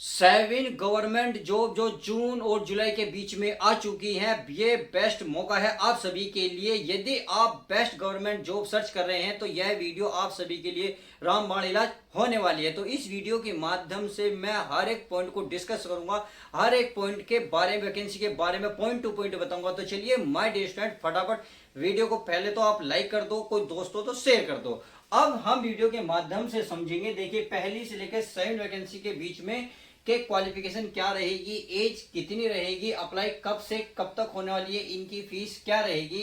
Seven government job जो जून और जुलाई के बीच में आ चुकी हैं, ये बेस्ट मौका है आप सभी के लिए। यदि आप बेस्ट गवर्नमेंट जॉब सर्च कर रहे हैं तो यह वीडियो आप सभी के लिए रामबाण इलाज होने वाली है। तो इस वीडियो के माध्यम से मैं हर एक पॉइंट को डिस्कस करूंगा, हर एक पॉइंट के बारे में, वैकेंसी के बारे में पॉइंट टू पॉइंट बताऊंगा। तो चलिए माय डियर स्टूडेंट, फटाफट वीडियो को पहले तो आप लाइक कर दो, कोई दोस्तों तो शेयर कर दो। अब हम वीडियो के माध्यम से समझेंगे। देखिए, पहली से लेकर 7 वैकेंसी के बीच में के क्वालिफिकेशन क्या रहेगी, एज कितनी रहेगी, अप्लाई कब से कब तक होने वाली है, इनकी फीस क्या रहेगी,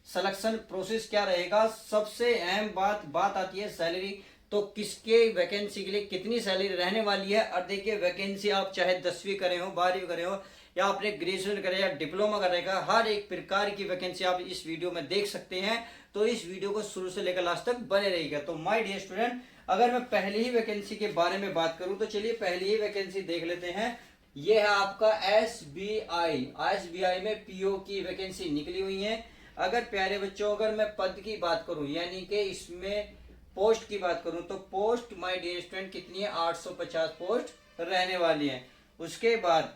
सिलेक्शन प्रोसेस क्या रहेगा। सबसे अहम बात आती है सैलरी। तो किसके वैकेंसी के लिए कितनी सैलरी रहने वाली है। और देखिए, वैकेंसी आप चाहे 10वीं करे हो, 12वीं करे हो, या आपने ग्रेजुएशन करे या डिप्लोमा कर रखा, हर एक प्रकार की वैकेंसी आप इस वीडियो में देख सकते हैं। तो इस वीडियो को शुरू से लेकर लास्ट तक बने रहेगा। तो माय डियर स्टूडेंट, अगर मैं पहली ही वैकेंसी के बारे में बात करूं तो चलिए पहली ही वैकेंसी देख लेते हैं। यह है आपका एसबीआई में पीओ की वैकेंसी निकली हुई है। अगर प्यारे बच्चों, अगर मैं पद की बात करूं यानी कि इसमें पोस्ट की बात करूं तो पोस्ट माय डियर स्टूडेंट कितनी है, 850 पोस्ट रहने वाली है। उसके बाद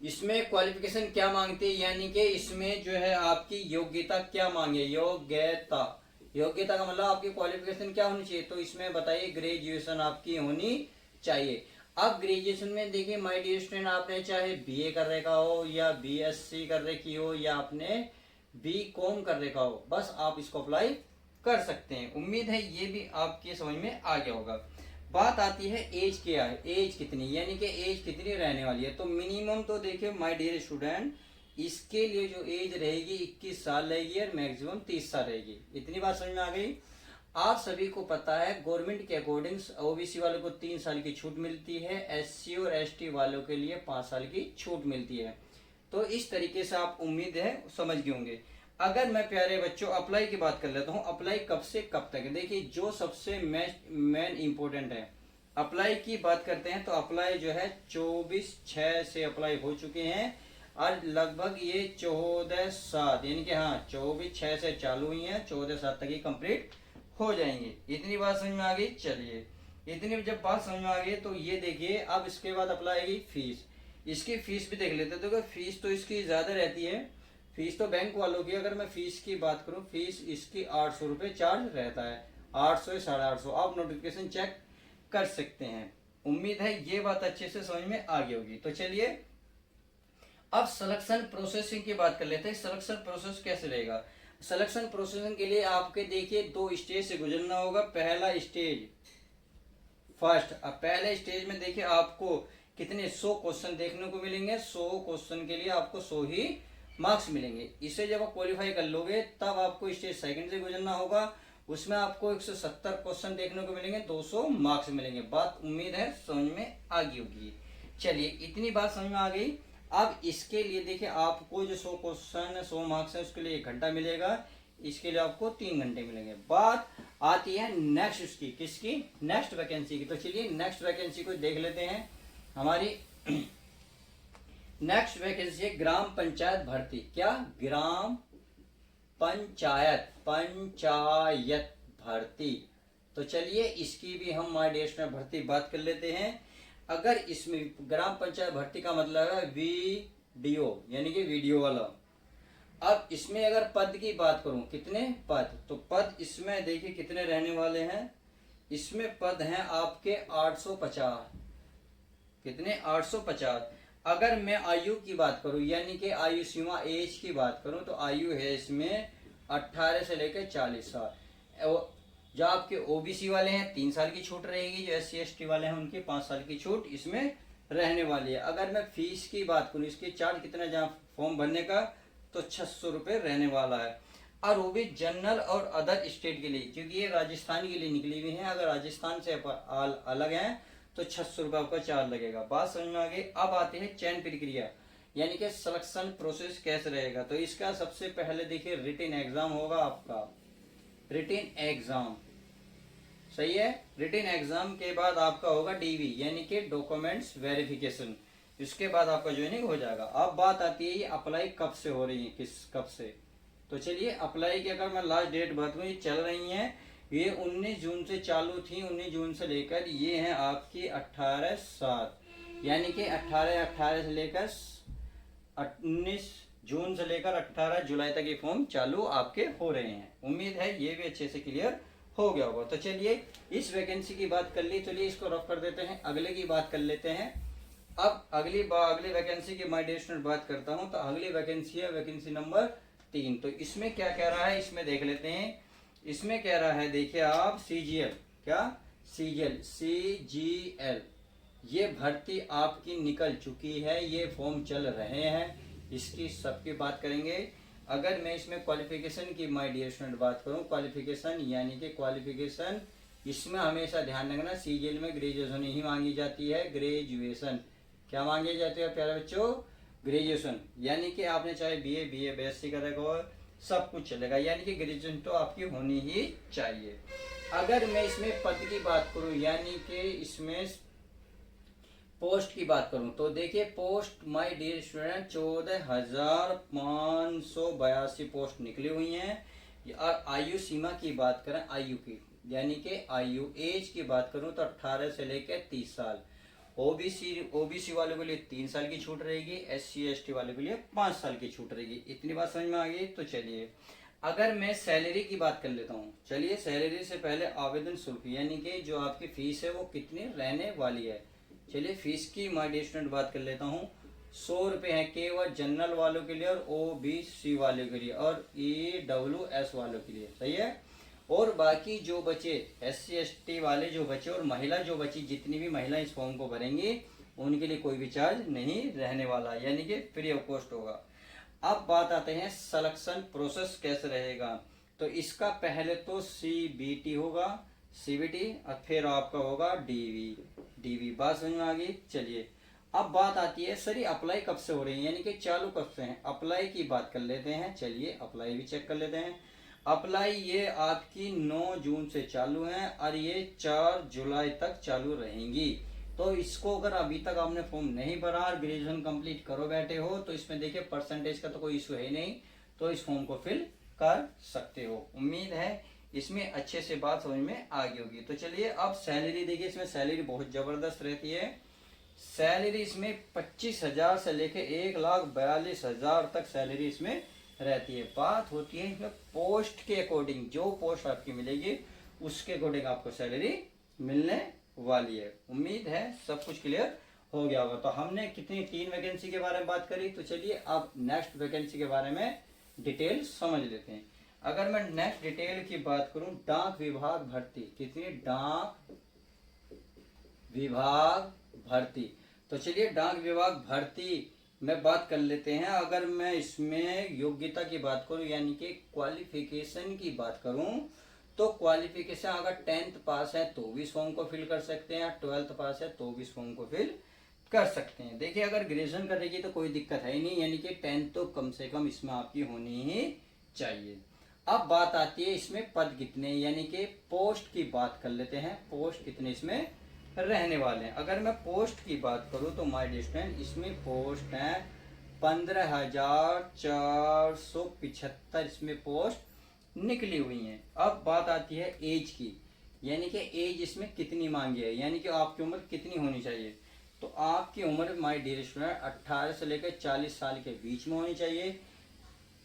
इसमें क्वालिफिकेशन क्या मांगती है, यानी कि इसमें जो है आपकी योग्यता क्या मांगे, योग्यता। योग्यता का मतलब आपकी क्वालिफिकेशन क्या होनी चाहिए। तो इसमें बताइए ग्रेजुएशन आपकी होनी चाहिए। अब ग्रेजुएशन में देखिए माय डियर स्टूडेंट, आपने चाहे बीए कर रखा हो या बीएससी कर रखी हो या आपने बीकॉम कर रखा हो, बस आप इसको अप्लाई कर सकते हैं। उम्मीद है ये भी आपके समझ में आ गया होगा। बात आती है एज क्या है, एज कितनी, यानी कि एज कितनी रहने वाली है। तो मिनिमम तो देखिए माय डियर स्टूडेंट, इसके लिए जो एज रहेगी 21 साल रहेगी और मैक्सिमम 30 साल रहेगी। इतनी बात समझ में आ गई। आप सभी को पता है गवर्नमेंट के अकॉर्डिंग ओबीसी वालों को 3 साल की छूट मिलती है, एससी और एसटी वालों के लिए 5 साल की छूट मिलती है। तो इस तरीके से आप उम्मीद है समझ गए होंगे। अगर मैं प्यारे बच्चों अप्लाई की बात कर लेता हूँ, अप्लाई कब से कब तक है। देखिए, जो सबसे मेन इंपॉर्टेंट है, अप्लाई की बात करते हैं तो अप्लाई जो है 24/6 से अप्लाई हो चुके हैं और लगभग ये 14/7 यानी कि हाँ 24/6 से चालू हुई है, 14/7 तक ही कंप्लीट हो जाएंगे। इतनी बात समझ में आ गई। चलिए, इतनी जब बात समझ में आ गई तो ये देखिए, अब इसके बाद अप्लाई आएगी फीस। इसकी फीस भी देख लेते हैं। तो फीस तो इसकी ज्यादा रहती है, फीस तो बैंक वालों की। अगर मैं फीस की बात करूं, फीस इसकी 800 रुपये चार्ज रहता है, 800 या 850। आप नोटिफिकेशन चेक कर सकते हैं। उम्मीद है ये बात अच्छे से समझ में आ गई होगी। तो चलिए अब सिलेक्शन प्रोसेसिंग की बात कर लेते हैं। सिलेक्शन प्रोसेस कैसे रहेगा। सिलेक्शन प्रोसेसिंग के लिए आपके देखिए 2 स्टेज से गुजरना होगा। पहला स्टेज फर्स्ट। अब पहले स्टेज में देखिए आपको कितने 100 क्वेश्चन देखने को मिलेंगे। 100 क्वेश्चन के लिए आपको 100 ही मार्क्स मिलेंगे। इसे जब आप क्वालिफाई कर लोगे तब आपको स्टेज सेकंड से गुजरना होगा। उसमें आपको 170 क्वेश्चन देखने को मिलेंगे, 200 मार्क्स मिलेंगे। बात उम्मीद है समझ में आ गई होगी। चलिए, इतनी बात समझ में आ गई। अब इसके लिए देखिए आपको जो 100 क्वेश्चन 100 मार्क्स है उसके लिए 1 घंटा मिलेगा, इसके लिए आपको 3 घंटे मिलेंगे। बात आती है नेक्स्ट उसकी, किसकी, नेक्स्ट वैकेंसी की। तो चलिए नेक्स्ट वैकेंसी को देख लेते हैं। हमारी नेक्स्ट वैकेंसी है ग्राम पंचायत भर्ती। क्या, ग्राम पंचायत भर्ती। तो चलिए इसकी भी हम माय डियर में भर्ती बात कर लेते हैं। अगर इसमें ग्राम पंचायत भर्ती का मतलब है वीडियो, यानी कि वीडियो वाला। अब इसमें अगर पद की बात करूं, कितने पद, तो पद इसमें देखिए कितने रहने वाले हैं। इसमें पद हैं आपके 850। कितने, 850। अगर मैं आयु की बात करूं यानी कि आयु सीमा एज की बात करूं तो आयु है इसमें 18 से लेकर 40 साल। जो आपके ओबीसी वाले हैं 3 साल की छूट रहेगी, जो एससी एसटी वाले हैं उनकी 5 साल की छूट इसमें रहने वाली है। अगर मैं फीस की बात करूं, इसकी चार्ज कितना जहाँ फॉर्म भरने का, तो 600 रुपये रहने वाला है। और वो भी जनरल और अदर स्टेट के लिए, क्योंकि ये राजस्थान के लिए निकली हुई है। अगर राजस्थान से अलग है तो 600 रुपये आपका चार्ज लगेगा। बात समझ में आ गई। अब आते हैं चयन प्रक्रिया, यानी कि सिलेक्शन प्रोसेस कैसे रहेगा। तो इसका सबसे पहले देखिए रिटन एग्जाम होगा आपका, रिटन एग्जाम, सही है। रिटन एग्जाम के बाद आपका होगा डीवी यानी कि डॉक्यूमेंट्स वेरिफिकेशन। इसके बाद आपका ज्वाइनिंग हो जाएगा। अब बात आती है ये अप्लाई कब से हो रही है, किस कब से। तो चलिए अप्लाई की अगर मैं लास्ट डेट बात करूँ, ये चल रही है, ये 19 जून से चालू थी। 19 जून से लेकर ये है आपकी 18/7 यानी कि 18 से लेकर 19 जून से लेकर 18 जुलाई तक ये फॉर्म चालू आपके हो रहे हैं। उम्मीद है ये भी अच्छे से क्लियर हो गया होगा। तो चलिए इस वैकेंसी की बात कर ली, चलिए इसको रफ कर देते हैं, अगले की बात कर लेते हैं। अब अगली वैकेंसी की माय डियर स्टूडेंट बात करता हूं। तो अगली वैकेंसी है वैकेंसी नंबर 3। तो इसमें क्या कह रहा है, इसमें देख लेते हैं। इसमें कह रहा है, देखिए आप, सीजीएल, क्या सीजीएल ये भर्ती आपकी निकल चुकी है, ये फॉर्म चल रहे हैं, इसकी सबकी बात करेंगे। अगर मैं इसमें क्वालिफिकेशन की माय डियर स्टूडेंट बात करूं, क्वालिफिकेशन यानी कि क्वालिफिकेशन इसमें हमेशा ध्यान रखना, सीजीएल में ग्रेजुएशन ही मांगी जाती है। ग्रेजुएशन क्या मांगी जाती है प्यारे बच्चों, ग्रेजुएशन। यानी कि आपने चाहे बीए बीएससी का रखा हो, सब कुछ चलेगा, यानी कि ग्रेजुएशन तो आपकी होनी ही चाहिए। अगर मैं इसमें पद की बात करूं, यानी कि इसमें पोस्ट की बात करूं, तो देखिए post my dear student 14,582 post निकली हुई हैं। और आयु सीमा की बात करें, आयु की यानी कि आयु एज की बात करूं तो 18 से लेकर 30 साल। ओबीसी वालों के लिए 3 साल की छूट रहेगी, SC ST वालों के लिए 5 साल की छूट रहेगी। इतनी बात समझ में आ गई। तो चलिए अगर मैं सैलरी की बात कर लेता हूँ, चलिए सैलरी से पहले आवेदन शुल्क यानी कि जो आपकी फीस है वो कितनी रहने वाली है। चलिए फीस की माय डियर स्टूडेंट बात कर लेता हूँ। 100 रुपये है केवल जनरल वालों के लिए और OBC वालों के लिए और EWS वालों के लिए, सही है। और बाकी जो बचे SC ST वाले जो बचे और महिला जो बची, जितनी भी महिला इस फॉर्म को भरेंगी उनके लिए कोई भी चार्ज नहीं रहने वाला, यानी कि फ्री ऑफ कॉस्ट होगा। अब बात आते हैं सिलेक्शन प्रोसेस कैसे रहेगा। तो इसका पहले तो CBT होगा, CBT, और फिर आपका होगा DV। बात समझ में आ गई। चलिए अब बात आती है सर ये अप्लाई कब से हो रही है, यानी कि चालू कब से है। अप्लाई की बात कर लेते हैं, चलिए अप्लाई भी चेक कर लेते हैं। अप्लाई ये आपकी 9 जून से चालू है और ये 4 जुलाई तक चालू रहेंगी। तो इसको अगर अभी तक आपने फॉर्म नहीं भरा और ग्रेजुएशन कंप्लीट करो बैठे हो, तो इसमें देखिए परसेंटेज का तो कोई इशू है ही नहीं, तो इस फॉर्म को फिल कर सकते हो। उम्मीद है इसमें अच्छे से बात समझ में आ गई होगी। तो चलिए अब सैलरी देखिए, इसमें सैलरी बहुत जबरदस्त रहती है। सैलरी इसमें 25,000 से लेके 1,42,000 तक सैलरी इसमें रहती है। बात होती है इसमें पोस्ट के अकॉर्डिंग, जो पोस्ट आपकी मिलेगी उसके अकॉर्डिंग आपको सैलरी मिलने वाली है। उम्मीद है सब कुछ क्लियर हो गया होगा। तो हमने कितनी 3 वैकेंसी के बारे में बात करी। तो चलिए अब नेक्स्ट वैकेंसी के बारे में डिटेल समझ लेते हैं। अगर मैं नेक्स्ट डिटेल की बात करूं, डाक विभाग भर्ती, कितनी डाक विभाग भर्ती। तो चलिए डाक विभाग भर्ती में बात कर लेते हैं। अगर मैं इसमें योग्यता की बात करूं यानी कि क्वालिफिकेशन की बात करूं, तो क्वालिफिकेशन अगर 10th पास है तो भी इस फॉर्म को फिल कर सकते हैं, 12th पास है तो भी इस फॉर्म को फिल कर सकते हैं। देखिए अगर ग्रेजुएशन करेगी तो कोई दिक्कत है ही नहीं, यानी कि 10th तो कम से कम इसमें आपकी होनी ही चाहिए। अब बात आती है इसमें पद कितने, यानी कि पोस्ट की बात कर लेते हैं। पोस्ट कितने इसमें रहने वाले हैं। अगर मैं पोस्ट की बात करूं तो माय डियर स्टूडेंट इसमें पोस्ट है 15,475 इसमें पोस्ट निकली हुई हैं। अब बात आती है एज की, यानी कि एज इसमें कितनी मांगी है, यानी कि आपकी उम्र कितनी होनी चाहिए। तो आपकी उम्र माय डियर स्टूडेंट 18 से लेकर 40 साल के बीच में होनी चाहिए।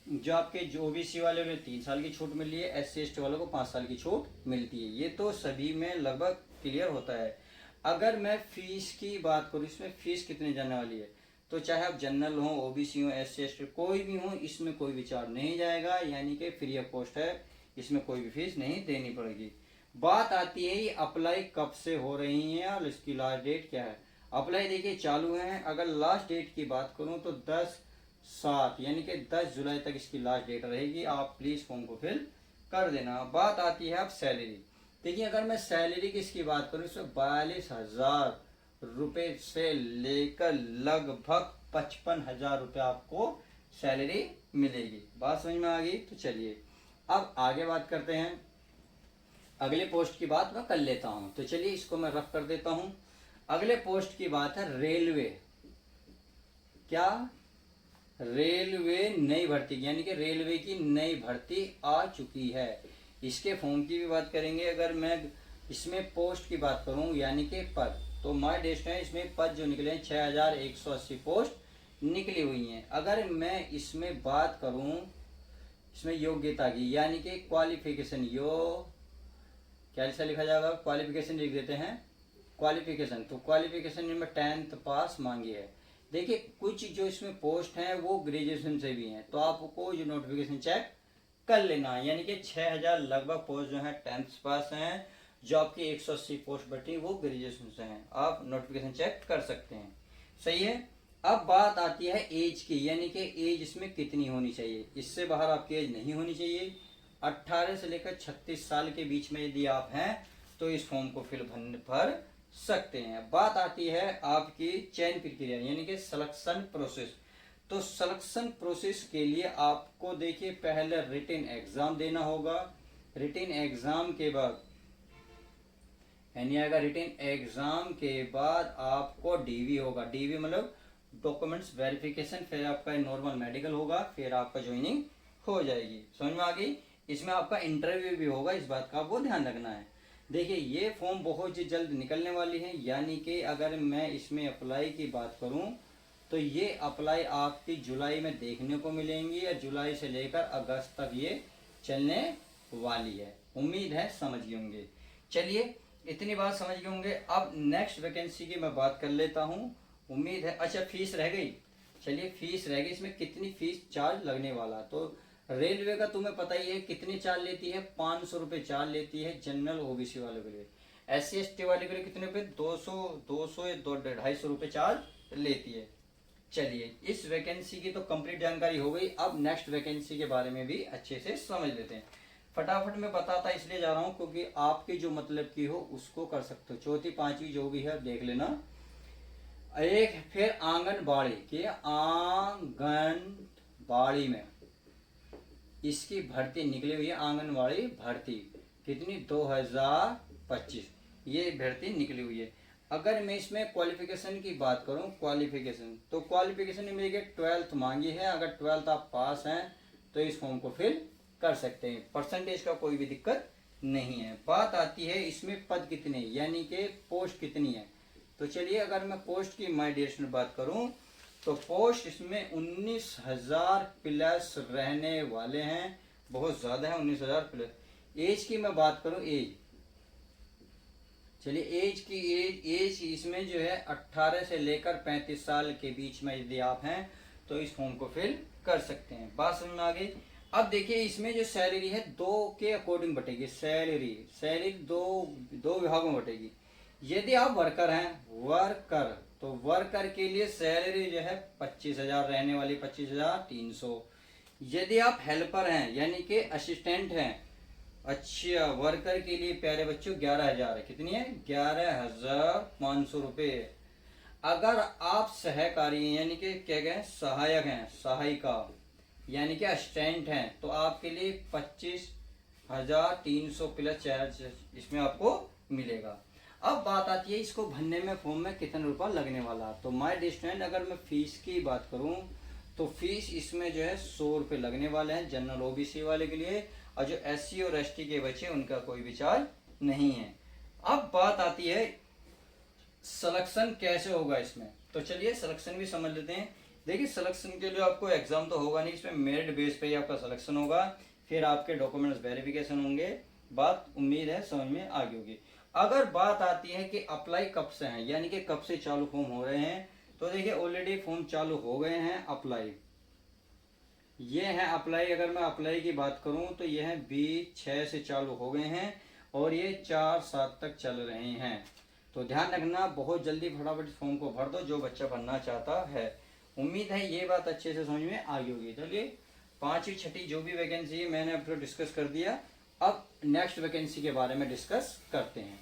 जो आपके जो OBC वाले में 3 साल की छूट मिल रही है, SC ST वालों को 5 साल की छूट मिलती है। ये तो सभी में लगभग क्लियर होता है। अगर मैं फीस की बात करूँ, इसमें फीस कितने जाने वाली है, तो चाहे आप जनरल हो, OBC हो, SC ST कोई भी हो, इसमें कोई विचार नहीं जाएगा, यानी कि फ्री ऑफ कॉस्ट है, इसमें कोई भी फीस नहीं देनी पड़ेगी। बात आती है ये अप्लाई कब से हो रही है और इसकी लास्ट डेट क्या है। अप्लाई देखिए चालू है। अगर लास्ट डेट की बात करूं तो 10/7 यानी कि 10 जुलाई तक इसकी लास्ट डेट रहेगी। आप प्लीज फॉर्म को फिल कर देना। बात आती है अब सैलरी। देखिए अगर मैं सैलरी की इसकी बात करूं, इसमें 42,000 रुपये से लेकर लगभग 55,000 रुपये आपको सैलरी मिलेगी। बात समझ में आ गई। तो चलिए अब आगे बात करते हैं। अगले पोस्ट की बात मैं कर लेता हूं। तो चलिए इसको मैं रफ कर देता हूं। अगले पोस्ट की बात है रेलवे। क्या? रेलवे नई भर्ती, यानी कि रेलवे की नई भर्ती आ चुकी है। इसके फॉर्म की भी बात करेंगे। अगर मैं इसमें पोस्ट की बात करूं यानी कि पद, तो माय डेस्टिनेशन इसमें पद जो निकले हैं 6180 पोस्ट निकली हुई हैं। अगर मैं इसमें बात करूं इसमें योग्यता की, यानी कि क्वालिफिकेशन, कैसे लिखा जाएगा, क्वालिफिकेशन लिख देते हैं क्वालिफिकेशन। तो क्वालिफिकेशन में 10th पास मांगी है। देखिए कुछ जो इसमें पोस्ट हैं वो ग्रेजुएशन से भी हैं, तो आपको जो नोटिफिकेशन चेक कर लेना है, यानी कि 6000 लगभग पोस्ट जो है 10th पास हैं। जो आपकी 180 पोस्ट बटी वो ग्रेजुएशन से हैं, आप नोटिफिकेशन चेक कर सकते हैं। सही है। अब बात आती है एज की, यानी कि एज इसमें कितनी होनी चाहिए। इससे बाहर आपकी एज नहीं होनी चाहिए। 18 से लेकर 36 साल के बीच में यदि आप हैं तो इस फॉर्म को भर सकते हैं। बात आती है आपकी चयन प्रक्रिया, यानी कि सिलेक्शन प्रोसेस। तो सिलेक्शन प्रोसेस के लिए आपको देखिए पहले रिटन एग्जाम देना होगा। रिटन एग्जाम के बाद यानी आएगा रिटन एग्जाम के बाद आपको डीवी होगा। डीवी मतलब डॉक्यूमेंट्स वेरिफिकेशन, फिर आपका नॉर्मल मेडिकल होगा, फिर आपका ज्वाइनिंग हो जाएगी। समझ में आ गई। इसमें आपका इंटरव्यू भी होगा, इस बात का आपको ध्यान रखना है। देखिए ये फॉर्म बहुत ही जल्द निकलने वाली है, यानी कि अगर मैं इसमें अप्लाई की बात करूं तो ये अप्लाई आपकी जुलाई में देखने को मिलेंगी, या जुलाई से लेकर अगस्त तक ये चलने वाली है। उम्मीद है समझ गए होंगे। चलिए इतनी बात समझ गए होंगे। अब नेक्स्ट वैकेंसी की मैं बात कर लेता हूँ। उम्मीद है, अच्छा फीस रह गई। चलिए फीस रह गई, इसमें कितनी फीस चार्ज लगने वाला। तो रेलवे का तुम्हें पता ही है कितनी चार्ज लेती है, 500 रुपये चार्ज लेती है जनरल ओबीसी वालों के लिए। SC ST वाले के लिए कितने रुपये, 200 या 250 रुपये चार्ज लेती है। चलिए इस वैकेंसी की तो कंप्लीट जानकारी हो गई। अब नेक्स्ट वैकेंसी के बारे में भी अच्छे से समझ लेते हैं। फटाफट में बताता इसलिए जा रहा हूँ क्योंकि आपकी जो मतलब की हो उसको कर सकते हो। चौथी पांचवी जो भी है देख लेना। एक फिर आंगनबाड़ी की, आंगनबाड़ी में इसकी भर्ती निकली हुई है। आंगनबाड़ी भर्ती कितनी, 2025 ये भर्ती निकली हुई है। अगर मैं इसमें क्वालिफिकेशन की बात करूं, क्वालिफिकेशन तो क्वालिफिकेशन में 12th मांगी है। अगर 12th आप पास हैं तो इस फॉर्म को फिल कर सकते हैं। परसेंटेज का कोई भी दिक्कत नहीं है। बात आती है इसमें पद कितने, यानी कि पोस्ट कितनी है। तो चलिए अगर मैं पोस्ट की माय डियर स्टूडेंट बात करूं तो पोस्ट इसमें 19,000 प्लस रहने वाले हैं। बहुत ज्यादा है 19,000 प्लस। एज की मैं बात करूं, एज, चलिए एज की, एज इसमें जो है 18 से लेकर 35 साल के बीच में यदि आप हैं तो इस फॉर्म को फिल कर सकते हैं। बात समझ में आ गई। अब देखिए इसमें जो सैलरी है 2 के अकॉर्डिंग बटेगी। सैलरी दो विभागों में बटेगी। यदि आप वर्कर हैं, तो वर्कर के लिए सैलरी जो है 25,000 रहने वाली, 25,300। यदि आप हेल्पर हैं यानी कि असिस्टेंट हैं, अच्छा वर्कर के लिए प्यारे बच्चों 11,000 है। कितनी है, 11,500 रुपये। अगर आप सहकारी हैं यानी कि क्या गए सहायक हैं, सहायिका यानी कि असिस्टेंट हैं, तो आपके लिए 25,300 प्लस चार्ज इसमें आपको मिलेगा। अब बात आती है इसको भरने में फॉर्म में कितना रुपया लगने वाला। तो माय डियर स्टूडेंट अगर मैं फीस की बात करूं तो फीस इसमें जो है 100 रुपये लगने वाले हैं जनरल ओबीसी वाले के लिए, और जो SC और ST के बच्चे उनका कोई भी चार्ज नहीं है। अब बात आती है सिलेक्शन कैसे होगा इसमें। तो चलिए सिलेक्शन भी समझ लेते हैं। देखिए सिलेक्शन के लिए आपको एग्जाम तो होगा नहीं, इसमें मेरिट बेस पे ही आपका सिलेक्शन होगा, फिर आपके डॉक्यूमेंट्स वेरिफिकेशन होंगे। बात उम्मीद है समझ में आ गई होगी। अगर बात आती है कि अप्लाई कब से है, यानी कि कब से चालू फॉर्म हो रहे हैं, तो देखिए ऑलरेडी फॉर्म चालू हो गए हैं। अप्लाई ये है अप्लाई। अगर मैं अप्लाई की बात करूं तो ये है 20/6 से चालू हो गए हैं और ये 4/7 तक चल रहे हैं। तो ध्यान रखना बहुत जल्दी फटाफट फॉर्म को भर दो जो बच्चा भरना चाहता है। उम्मीद है ये बात अच्छे से समझ में आ गई होगी। चलिए 5वीं 6ठी जो भी वैकेंसी है मैंने अब तो डिस्कस कर दिया। अब नेक्स्ट वैकेंसी के बारे में डिस्कस करते हैं।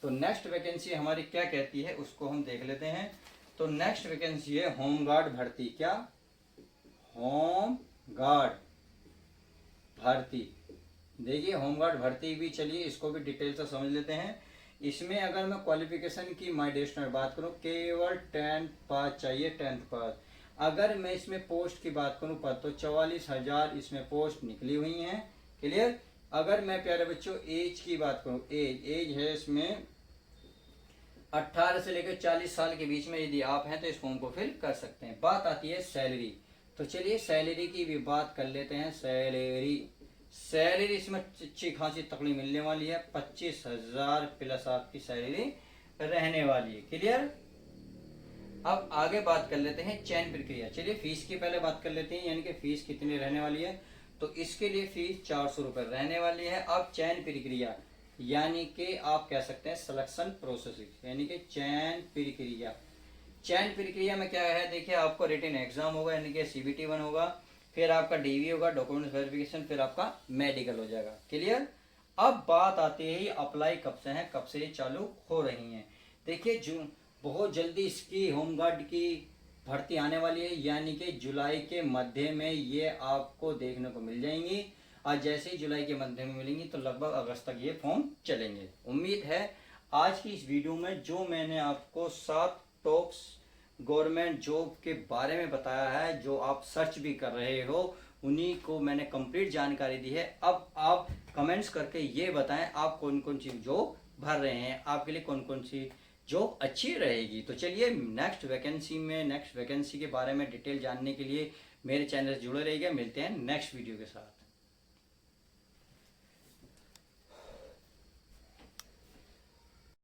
तो नेक्स्ट वैकेंसी हमारी क्या कहती है उसको हम देख लेते हैं। तो नेक्स्ट वैकेंसी है होमगार्ड भर्ती। क्या, होम गार्ड भर्ती। देखिए होमगार्ड भर्ती भी, चलिए इसको भी डिटेल से समझ लेते हैं। इसमें अगर मैं क्वालिफिकेशन की माय डियर स्टूडेंट बात करूं केवल 10th पास चाहिए, 10th पास। अगर मैं इसमें पोस्ट की बात करूं पर तो 44,000 इसमें पोस्ट निकली हुई हैं। क्लियर। अगर मैं प्यारे बच्चों एज की बात करूं, एज है इसमें 18 से लेकर 40 साल के बीच में यदि आप हैं तो इस फॉर्म को फिल कर सकते हैं। बात आती है सैलरी, तो चलिए सैलरी की भी बात कर लेते हैं। सैलरी इसमें अच्छी खासी तकड़ी मिलने वाली है, 25,000 प्लस आपकी सैलरी रहने वाली है। क्लियर। अब आगे बात कर लेते हैं चयन प्रक्रिया। चलिए फीस की पहले बात कर लेते हैं, यानी कि फीस कितनी रहने वाली है। तो इसके लिए फीस 400 रुपये रहने वाली है। अब चयन प्रक्रिया यानी कि आप कह सकते हैं सिलेक्शन प्रोसेस, यानी कि चयन प्रक्रिया। चयन प्रक्रिया में क्या है, देखिए आपको रिटन एग्जाम होगा, यानी कि CBT 1 होगा, फिर आपका DV होगा, डॉक्यूमेंट वेरिफिकेशन, फिर आपका मेडिकल हो जाएगा। क्लियर। अब बात आती है अप्लाई कब से है, कब से ये चालू हो रही है। देखिए जून बहुत जल्दी इसकी होमगार्ड की भर्ती आने वाली है, यानी कि जुलाई के मध्य में ये आपको देखने को मिल जाएंगी। आज जैसे ही जुलाई के मध्य में मिलेंगी तो लगभग अगस्त तक ये फॉर्म चलेंगे। उम्मीद है आज की इस वीडियो में जो मैंने आपको 7 टॉप्स गवर्नमेंट जॉब के बारे में बताया है, जो आप सर्च भी कर रहे हो, उन्हीं को मैंने कंप्लीट जानकारी दी है। अब आप कमेंट्स करके ये बताएं आप कौन कौन सी जॉब भर रहे हैं, आपके लिए कौन कौन सी जॉब अच्छी रहेगी। तो चलिए नेक्स्ट वैकेंसी के बारे में डिटेल जानने के लिए मेरे चैनल से जुड़े रहिएगा। मिलते हैं नेक्स्ट वीडियो के साथ।